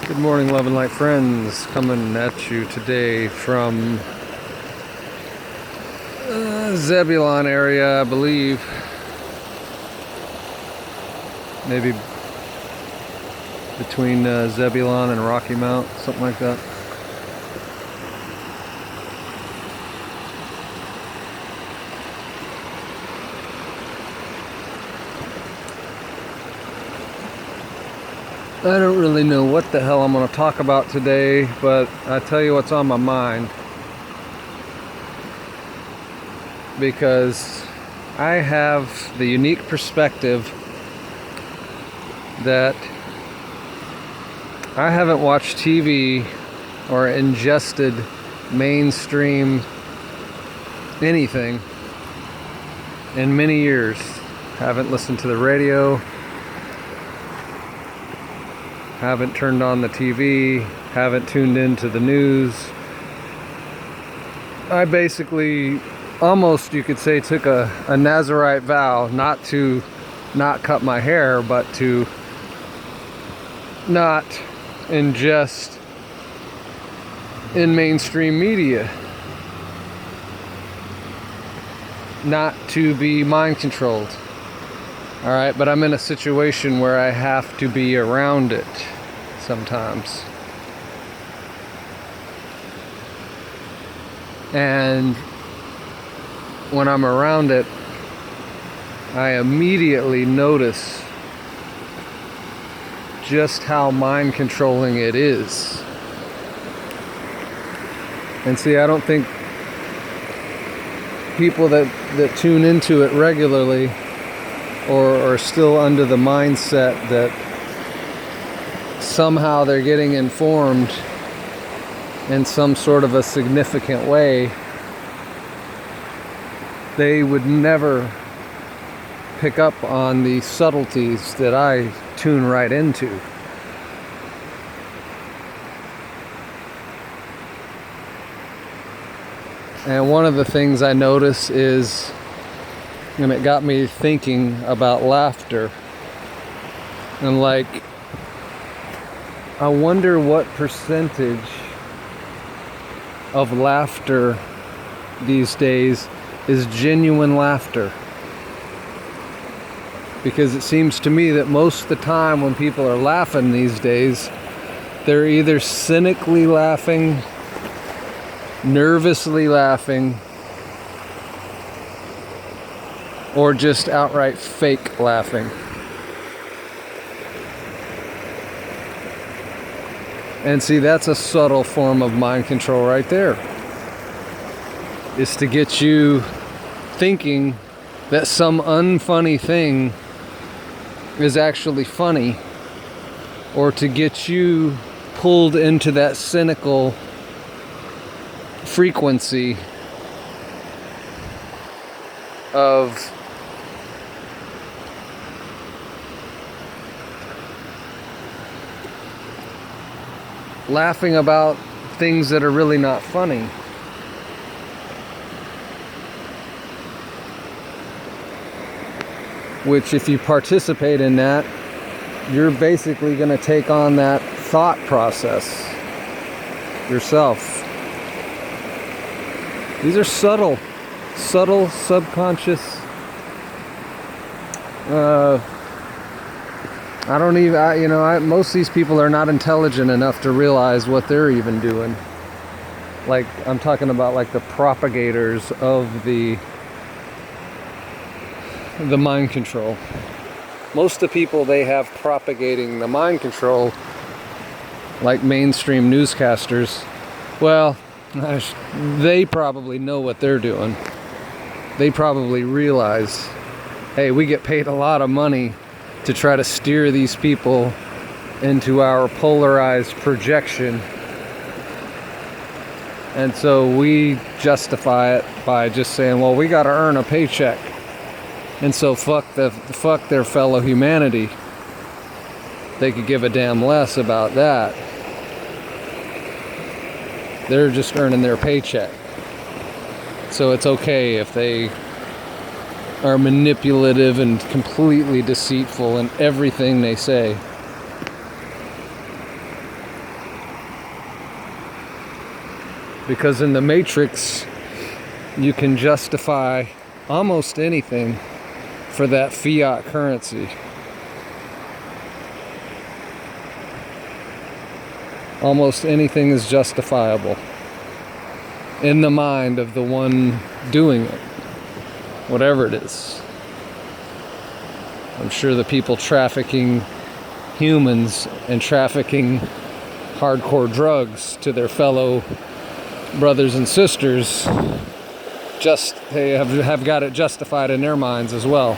Good morning, love and light friends. Coming at you today from Zebulon area, I believe. Maybe between Zebulon and Rocky Mount, something like that. I don't really know what the hell I'm going to talk about today, but I tell you what's on my mind. Because I have the unique perspective that I haven't watched TV or ingested mainstream anything in many years. Haven't listened to the radio. Haven't turned on the TV, haven't tuned into the news. I basically, almost you could say, took a Nazarite vow not to not cut my hair, but to not ingest in mainstream media. Not to be mind controlled. Alright, but I'm in a situation where I have to be around it sometimes. And when I'm around it, I immediately notice just how mind controlling it is. And see, I don't think people that tune into it regularly or are still under the mindset that somehow they're getting informed in some sort of a significant way, they would never pick up on the subtleties that I tune right into. And one of the things I notice is, and it got me thinking about laughter. And I wonder what percentage of laughter these days is genuine laughter. Because it seems to me that most of the time when people are laughing these days, they're either cynically laughing, nervously laughing, or just outright fake laughing. And see, that's a subtle form of mind control right there. Is to get you thinking that some unfunny thing is actually funny, or to get you pulled into that cynical frequency of laughing about things that are really not funny. Which, if you participate in that, you're basically going to take on that thought process yourself. These are subtle, subconscious. Most of these people are not intelligent enough to realize what they're even doing. Like, I'm talking about like the propagators of the mind control. Most of the people they have propagating the mind control, like mainstream newscasters, well, they probably know what they're doing. They probably realize, hey, we get paid a lot of money to try to steer these people into our polarized projection. And so we justify it by just saying, well, we got to earn a paycheck. And so fuck their fellow humanity. They could give a damn less about that. They're just earning their paycheck. So it's okay if they are manipulative and completely deceitful in everything they say. Because in the Matrix, you can justify almost anything for that fiat currency. Almost anything is justifiable in the mind of the one doing it, whatever it is. I'm sure the people trafficking humans and trafficking hardcore drugs to their fellow brothers and sisters they have got it justified in their minds as well.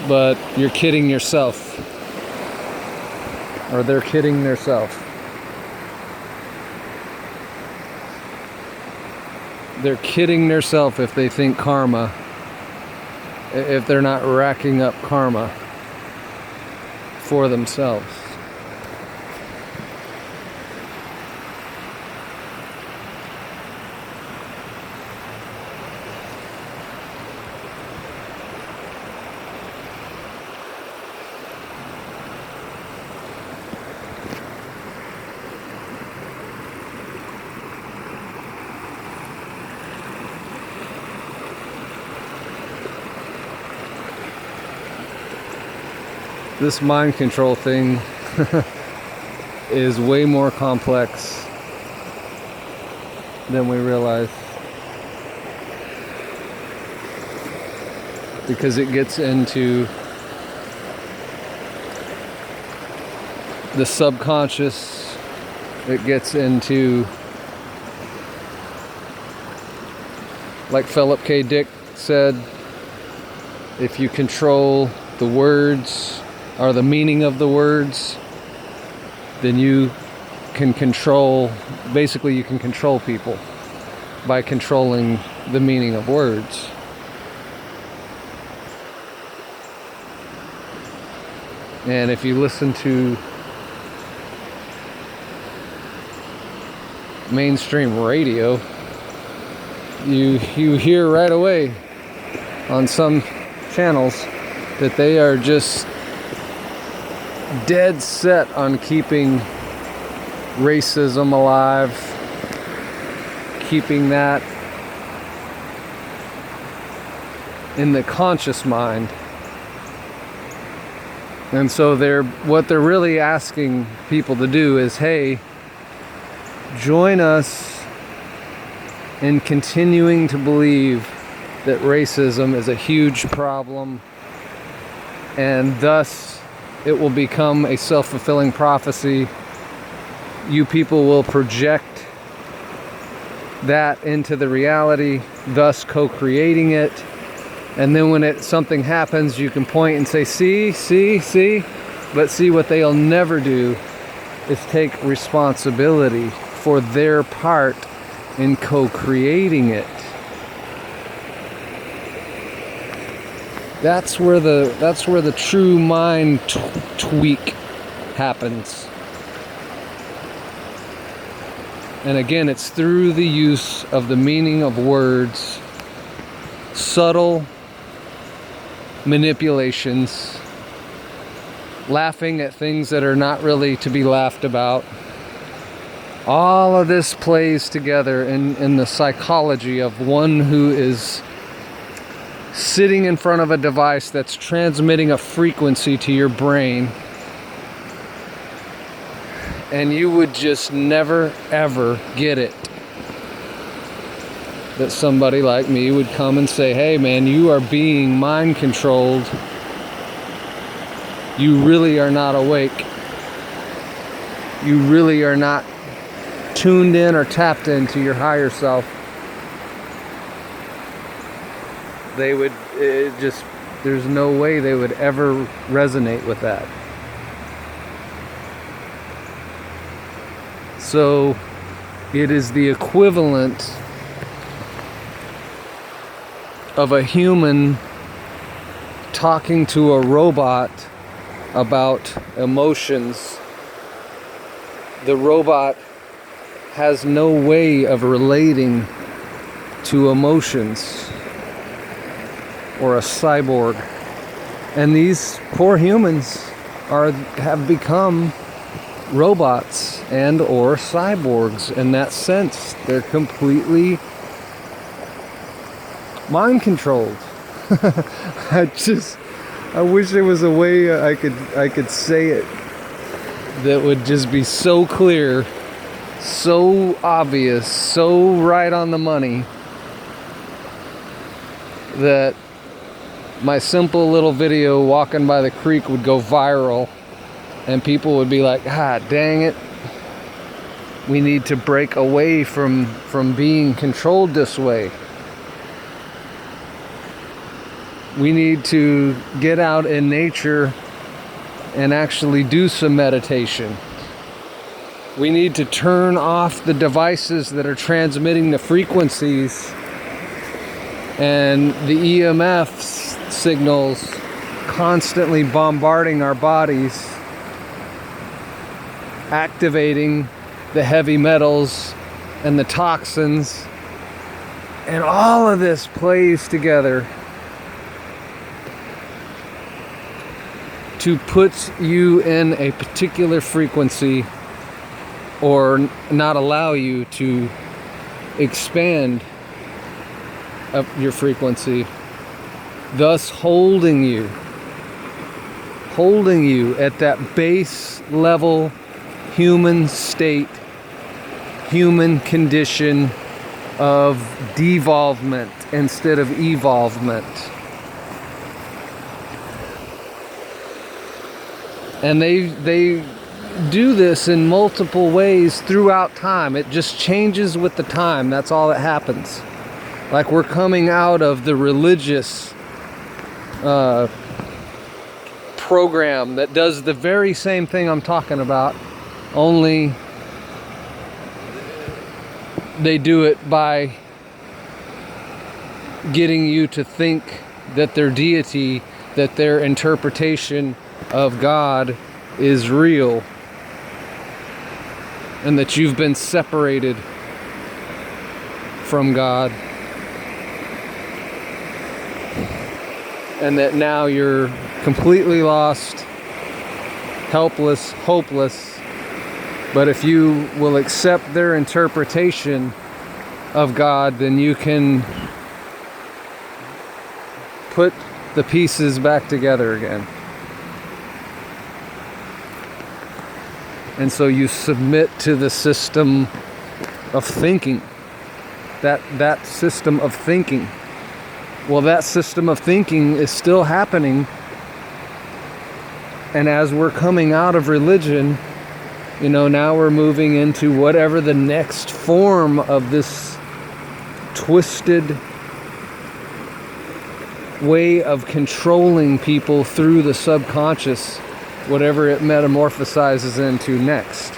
But you're kidding yourself. Or they're kidding themselves. They're kidding themselves if they think karma, if they're not racking up karma for themselves. This mind control thing is way more complex than we realize, because it gets into the subconscious, it gets into, like Philip K. Dick said, if you control the words or the meaning of the words, then you can control, basically you can control people by controlling the meaning of words. And if you listen to mainstream radio, you hear right away on some channels that they are just dead set on keeping racism alive, keeping that in the conscious mind. And so what they're really asking people to do is, hey, join us in continuing to believe that racism is a huge problem, and thus it will become a self-fulfilling prophecy. You people will project that into the reality, thus co-creating it. And then when something happens, you can point and say, see. But see, what they'll never do is take responsibility for their part in co-creating it. That's where the true mind tweak happens. And again, it's through the use of the meaning of words, subtle manipulations, laughing at things that are not really to be laughed about. All of this plays together in the psychology of one who is sitting in front of a device that's transmitting a frequency to your brain, and you would just never ever get it. That somebody like me would come and say, hey man, you are being mind controlled. You really are not awake. You really are not tuned in or tapped into your higher self. They would there's no way they would ever resonate with that. So it is the equivalent of a human talking to a robot about emotions. The robot has no way of relating to emotions, or a cyborg. And these poor humans have become robots and or cyborgs in that sense. They're completely mind controlled. I wish there was a way I could say it that would just be so clear, so obvious, so right on the money, that my simple little video walking by the creek would go viral and people would be like, ah, dang it, we need to break away from being controlled this way. We need to get out in nature and actually do some meditation. We need to turn off the devices that are transmitting the frequencies and the EMF signals constantly bombarding our bodies, activating the heavy metals and the toxins. And all of this plays together to put you in a particular frequency or not allow you to expand up your frequency, thus holding you at that base level human state, human condition of devolvement instead of evolvement. And they do this in multiple ways throughout time. It just changes with the time. That's all that happens. Like we're coming out of the religious program that does the very same thing I'm talking about, only they do it by getting you to think that their deity, that their interpretation of God is real, and that you've been separated from God, and that now you're completely lost, helpless, hopeless. But if you will accept their interpretation of God, then you can put the pieces back together again. And so you submit to the system of thinking. That system of thinking. Well, that system of thinking is still happening. And as we're coming out of religion, now we're moving into whatever the next form of this twisted way of controlling people through the subconscious, whatever it metamorphosizes into next.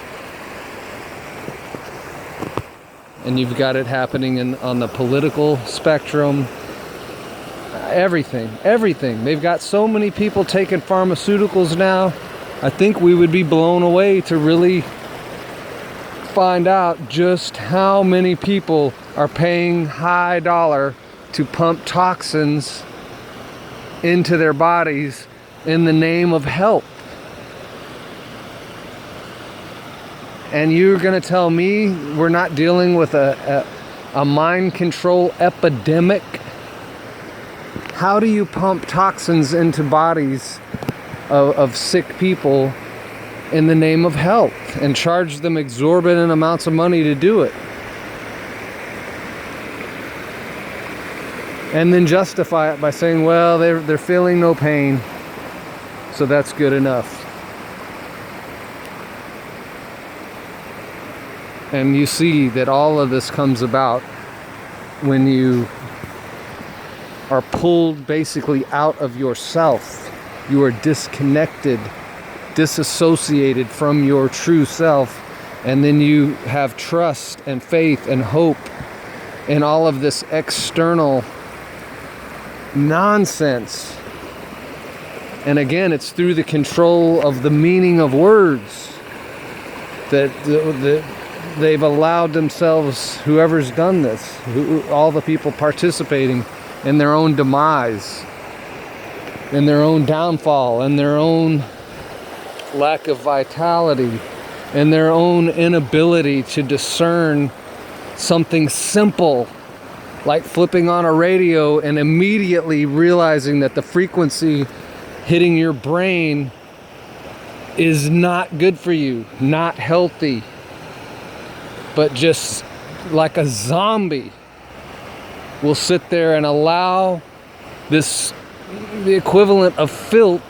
And you've got it happening on the political spectrum. Everything. They've got so many people taking pharmaceuticals now. I think we would be blown away to really find out just how many people are paying high dollar to pump toxins into their bodies in the name of health. And you're going to tell me we're not dealing with a mind control epidemic? How do you pump toxins into bodies of sick people in the name of health and charge them exorbitant amounts of money to do it? And then justify it by saying, well, they're feeling no pain, so that's good enough. And you see that all of this comes about when you are pulled basically out of yourself. You are disconnected, disassociated from your true self, and then you have trust and faith and hope in all of this external nonsense. And again, it's through the control of the meaning of words that they've allowed themselves, whoever's done this, all the people participating in their own demise, in their own downfall, in their own lack of vitality, and their own inability to discern something simple like flipping on a radio and immediately realizing that the frequency hitting your brain is not good for you, not healthy, but just like a zombie will sit there and allow the equivalent of filth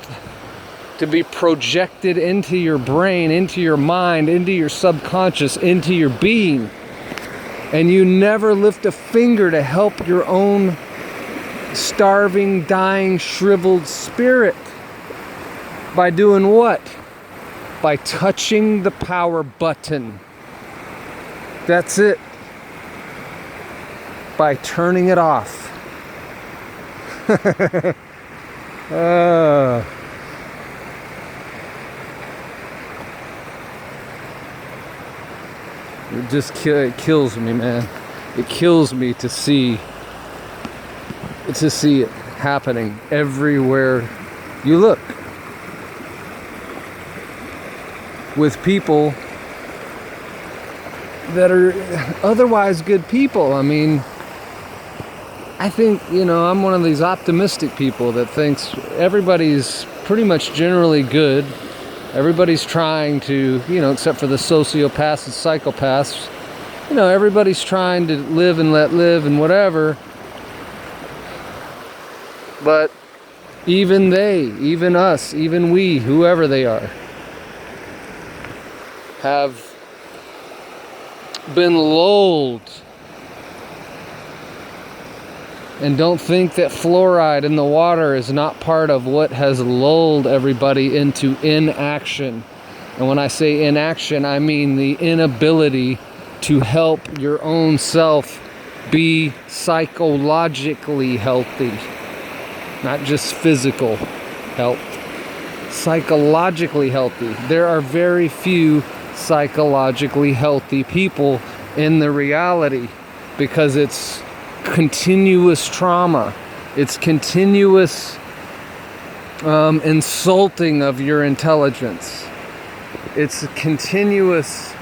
to be projected into your brain, into your mind, into your subconscious, into your being. And you never lift a finger to help your own starving, dying, shriveled spirit. By doing what? By touching the power button. That's it. By turning it off. It just it kills me, man. It kills me to see it happening everywhere you look. With people that are otherwise good people. I mean, I think, I'm one of these optimistic people that thinks everybody's pretty much generally good. Everybody's trying to, except for the sociopaths and psychopaths, everybody's trying to live and let live and whatever. But even they, even us, even we, whoever they are, have been lulled. And don't think that fluoride in the water is not part of what has lulled everybody into inaction. And when I say inaction, I mean the inability to help your own self be psychologically healthy. Not just physical health. Psychologically healthy. There are very few psychologically healthy people in the reality because it's continuous trauma. It's continuous insulting of your intelligence. It's a continuous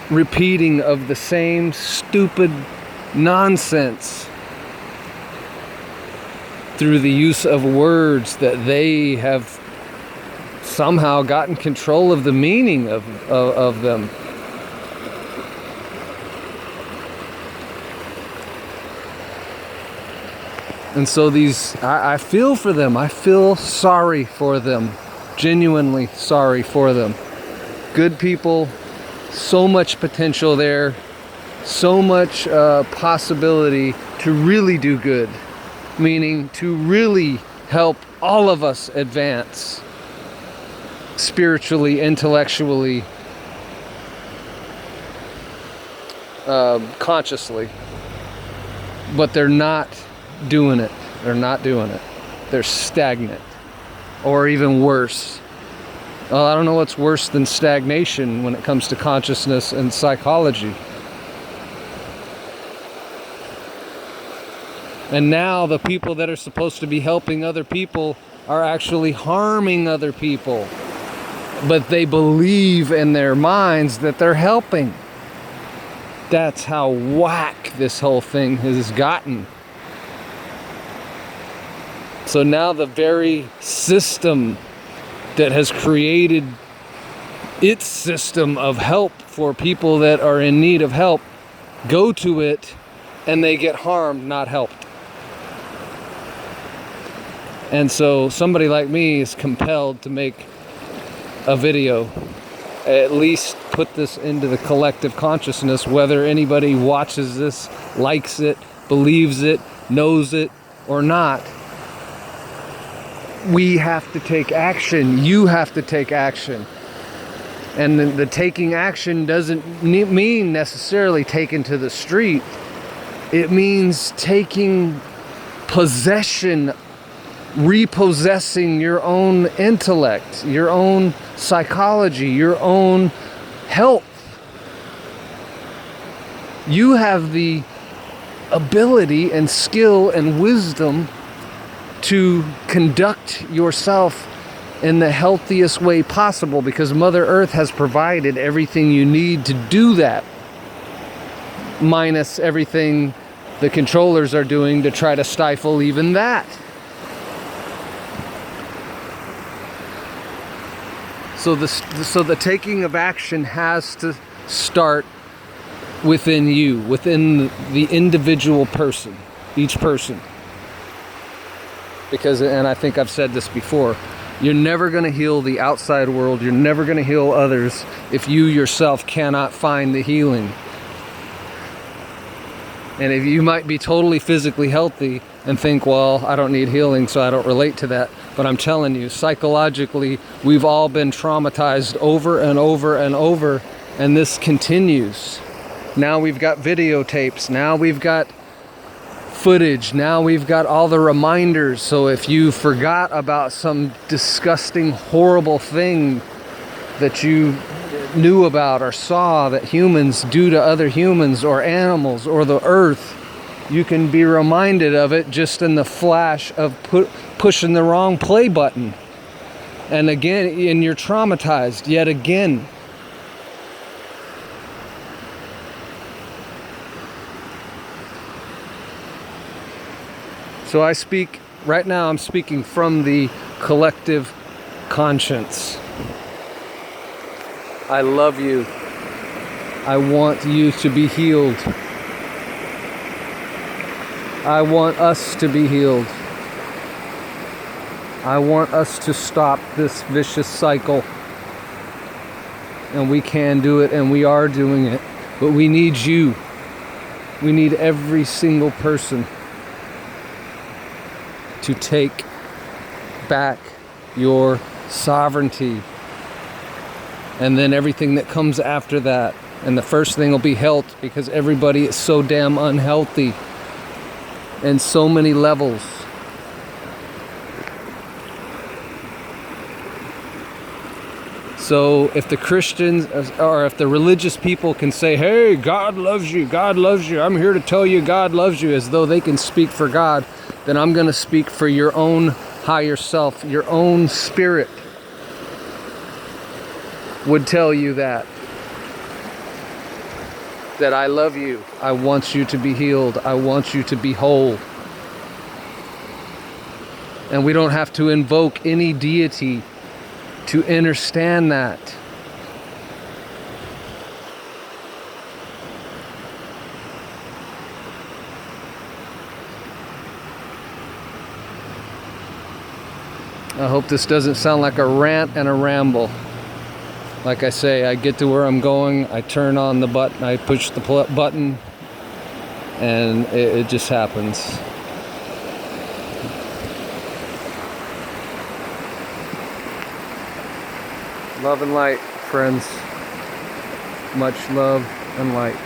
repeating of the same stupid nonsense through the use of words that they have somehow gotten control of the meaning of them. And so I feel for them. I feel sorry for them. Genuinely sorry for them. Good people, so much potential there, so much possibility to really do good. Meaning to really help all of us advance spiritually, intellectually, consciously. But they're not doing it. They're not doing it. They're stagnant. Or even worse. Well, I don't know what's worse than stagnation when it comes to consciousness and psychology. And now the people that are supposed to be helping other people are actually harming other people. But they believe in their minds that they're helping. That's how whack this whole thing has gotten. So now the very system that has created its system of help for people that are in need of help go to it and they get harmed, not helped. And so somebody like me is compelled to make a video, at least put this into the collective consciousness, whether anybody watches this, likes it, believes it, knows it, or not. We have to take action. You have to take action. And the taking action doesn't mean necessarily taking to the street. It means taking possession, repossessing your own intellect, your own psychology, your own health. You have the ability and skill and wisdom to conduct yourself in the healthiest way possible, because Mother Earth has provided everything you need to do that, minus everything the controllers are doing to try to stifle even that. So the taking of action has to start within you, within the individual person, each person. Because, and I think I've said this before, you're never going to heal the outside world, you're never going to heal others if you yourself cannot find the healing. And if you might be totally physically healthy and think, well, I don't need healing, so I don't relate to that. But I'm telling you, psychologically, we've all been traumatized over and over and over, and this continues. Now we've got videotapes, now we've got footage, now we've got all the reminders. So if you forgot about some disgusting, horrible thing that you knew about or saw that humans do to other humans or animals or the earth, you can be reminded of it just in the flash of pushing the wrong play button. And again, and you're traumatized yet again. So I speak, right now I'm speaking from the collective conscience. I love you. I want you to be healed. I want us to be healed. I want us to stop this vicious cycle. And we can do it, and we are doing it. But we need you. We need every single person to take back your sovereignty. And then everything that comes after that. And the first thing will be health, because everybody is so damn unhealthy in so many levels. So if the Christians or if the religious people can say, hey, God loves you, God loves you, I'm here to tell you God loves you, as though they can speak for God, then I'm going to speak for your own higher self, your own spirit would tell you that I love you. I want you to be healed. I want you to be whole. And we don't have to invoke any deity to understand that. I hope this doesn't sound like a rant and a ramble. Like I say, I get to where I'm going, I turn on the button, I push the button, and it just happens. Love and light, friends. Much love and light.